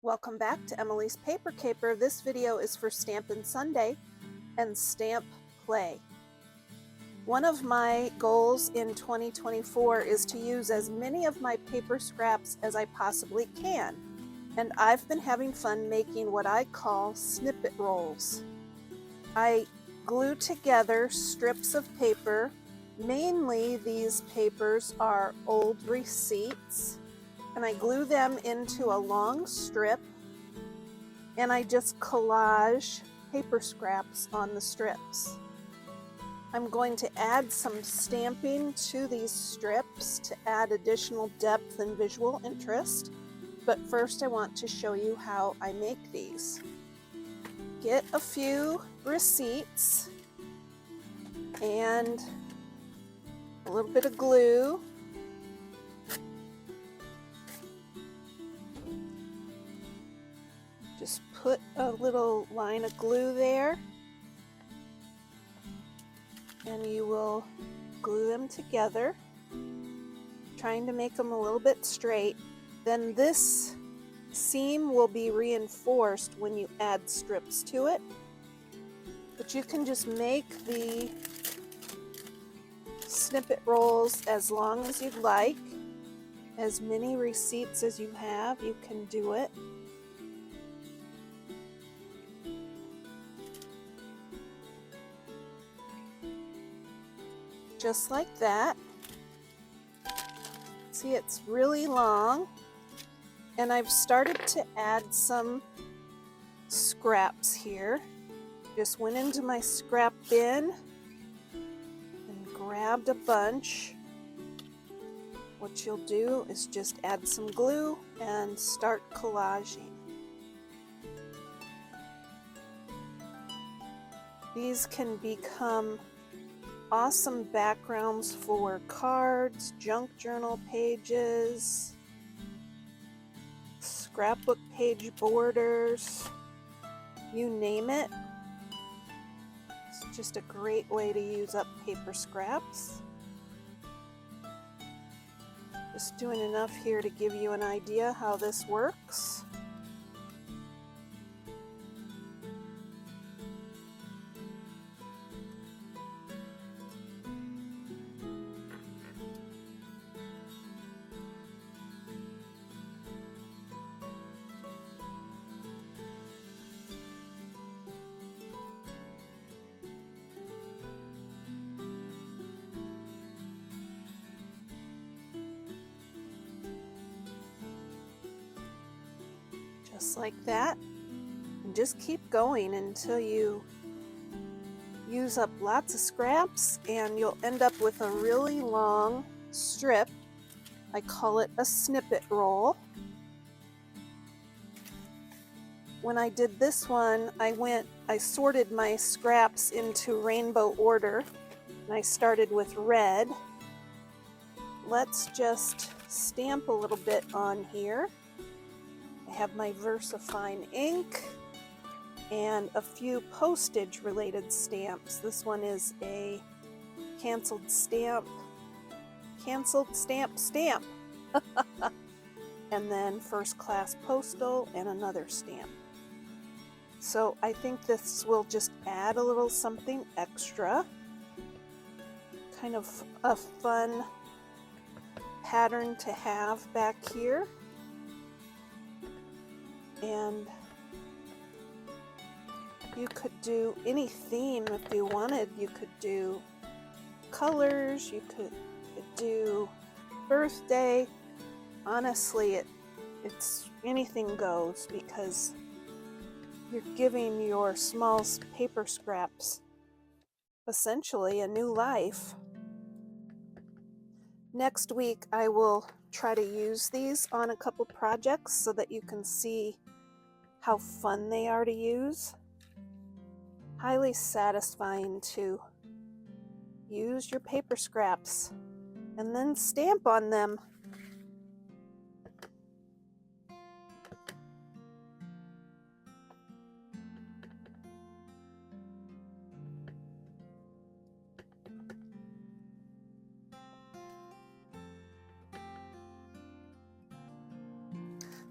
Welcome back to Emilee's Paper Caper. This video is for Stampin' Sunday and Stamp Play. One of my goals in 2024 is to use as many of my paper scraps as I possibly can, and I've been having fun making what I call snippet rolls. I glue together strips of paper. Mainly these papers are old receipts, and I glue them into a long strip, and I just collage paper scraps on the strips. I'm going to add some stamping to these strips to add additional depth and visual interest, but first I want to show you how I make these. Get a few receipts and a little bit of glue. Just put a little line of glue there, and you will glue them together, trying to make them a little bit straight. Then this seam will be reinforced when you add strips to it, but you can just make the snippet rolls as long as you'd like. As many receipts as you have, you can do it. Just like that. See, it's really long, and I've started to add some scraps here. Just went into my scrap bin and grabbed a bunch. What you'll do is just add some glue and start collaging. These can become awesome backgrounds for cards, junk journal pages, scrapbook page borders, you name it. It's just a great way to use up paper scraps. Just doing enough here to give you an idea how this works. Just like that, and just keep going until you use up lots of scraps, and you'll end up with a really long strip. I call it a snippet roll. When I did this one, I sorted my scraps into rainbow order, and I started with red. Let's just stamp a little bit on here. I have my VersaFine ink and a few postage related stamps. This one is a canceled stamp, stamp. And then first class postal and another stamp. So I think this will just add a little something extra. Kind of a fun pattern to have back here. And you could do any theme if you wanted. You could do colors, you could do birthday. Honestly, it's anything goes, because you're giving your small paper scraps essentially a new life. Next week I will try to use these on a couple projects so that you can see how fun they are to use. Highly satisfying to use your paper scraps and then stamp on them.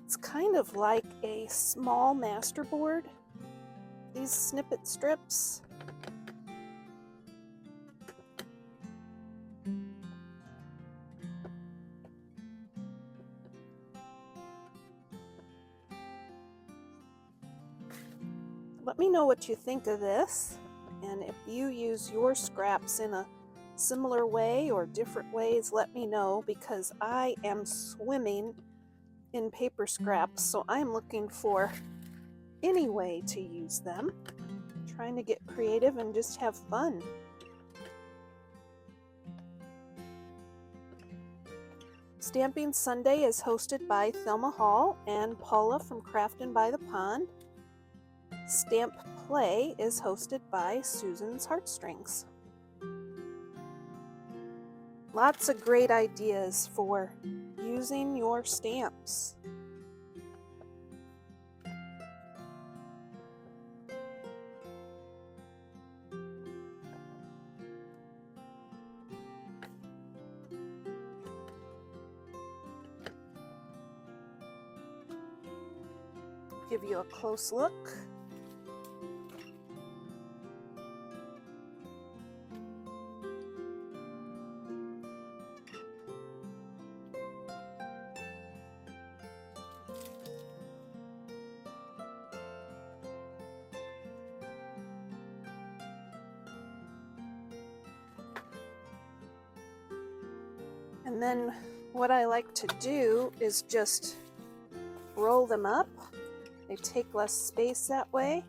It's kind of like a small masterboard, these snippet strips. Let me know what you think of this, and if you use your scraps in a similar way or different ways, let me know, because I am swimming in paper scraps, so I'm looking for any way to use them. I'm trying to get creative and just have fun. Stamping Sunday is hosted by Thelma Hall and Paula from Craftin' by the Pond. Stamp Play is hosted by Susan's Heartstrings. Lots of great ideas for using your stamps. Give you a close look. And then what I like to do is just roll them up. They take less space that way.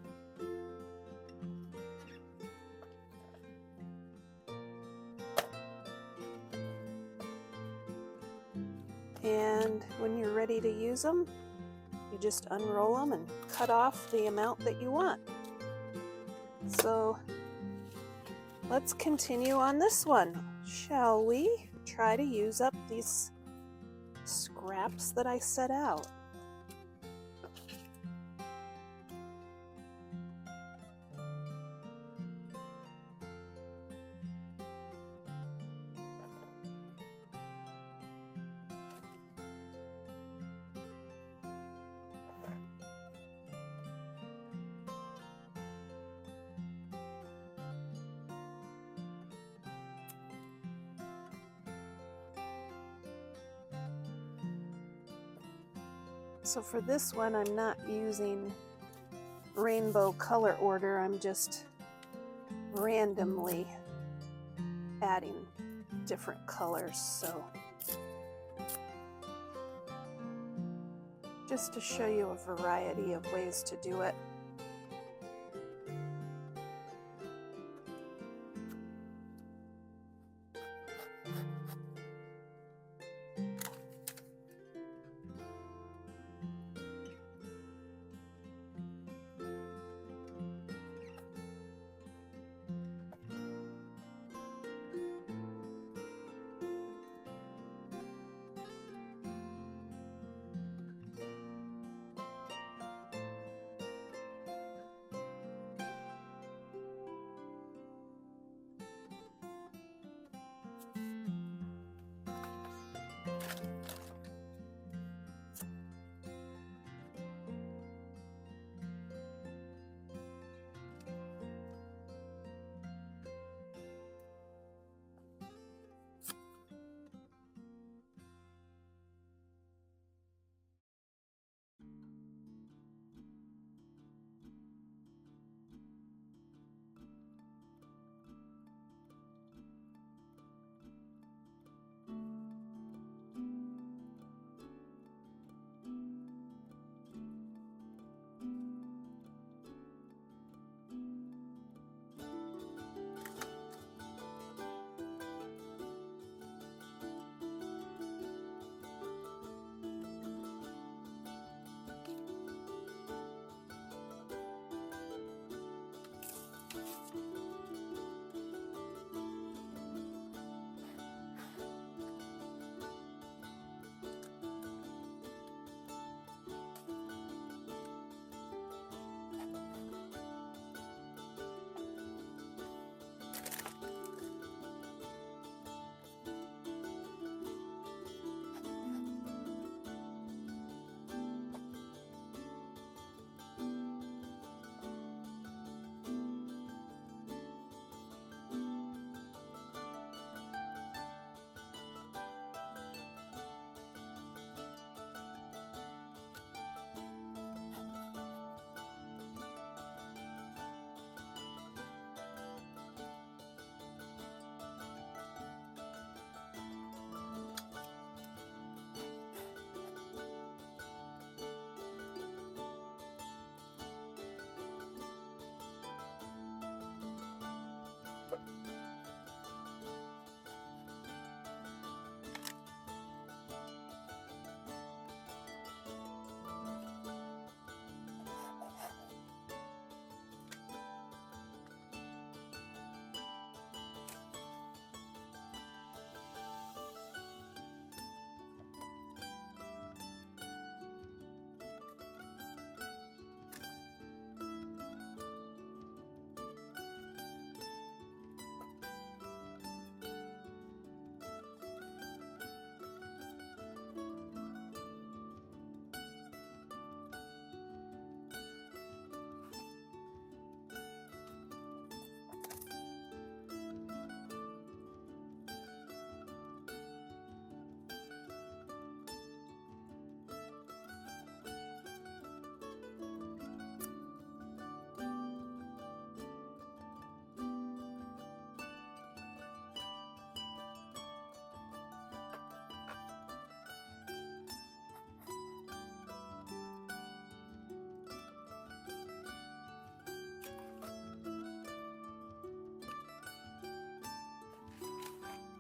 And when you're ready to use them, you just unroll them and cut off the amount that you want. So let's continue on this one, shall we? Try to use up these scraps that I set out. So for this one, I'm not using rainbow color order, I'm just randomly adding different colors, so just to show you a variety of ways to do it.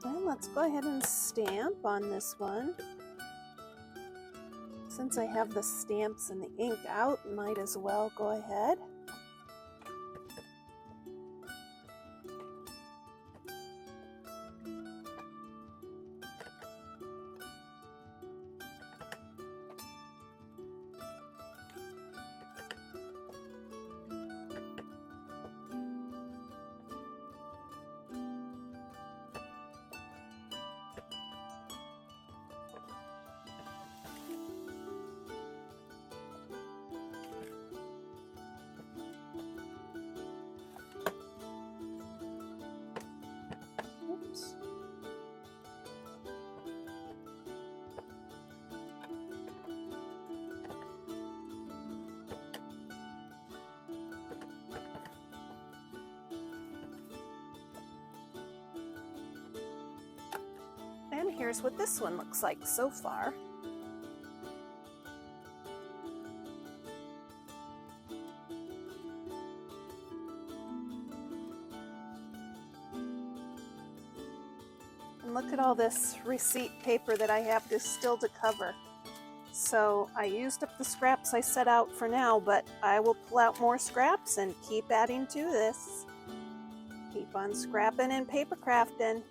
And let's go ahead and stamp on this one. Since I have the stamps and the ink out, might as well go ahead. Oops. And here's what this one looks like so far. And look at all this receipt paper that I have still to cover. So I used up the scraps I set out for now, but I will pull out more scraps and keep adding to this. Keep on scrapping and paper crafting.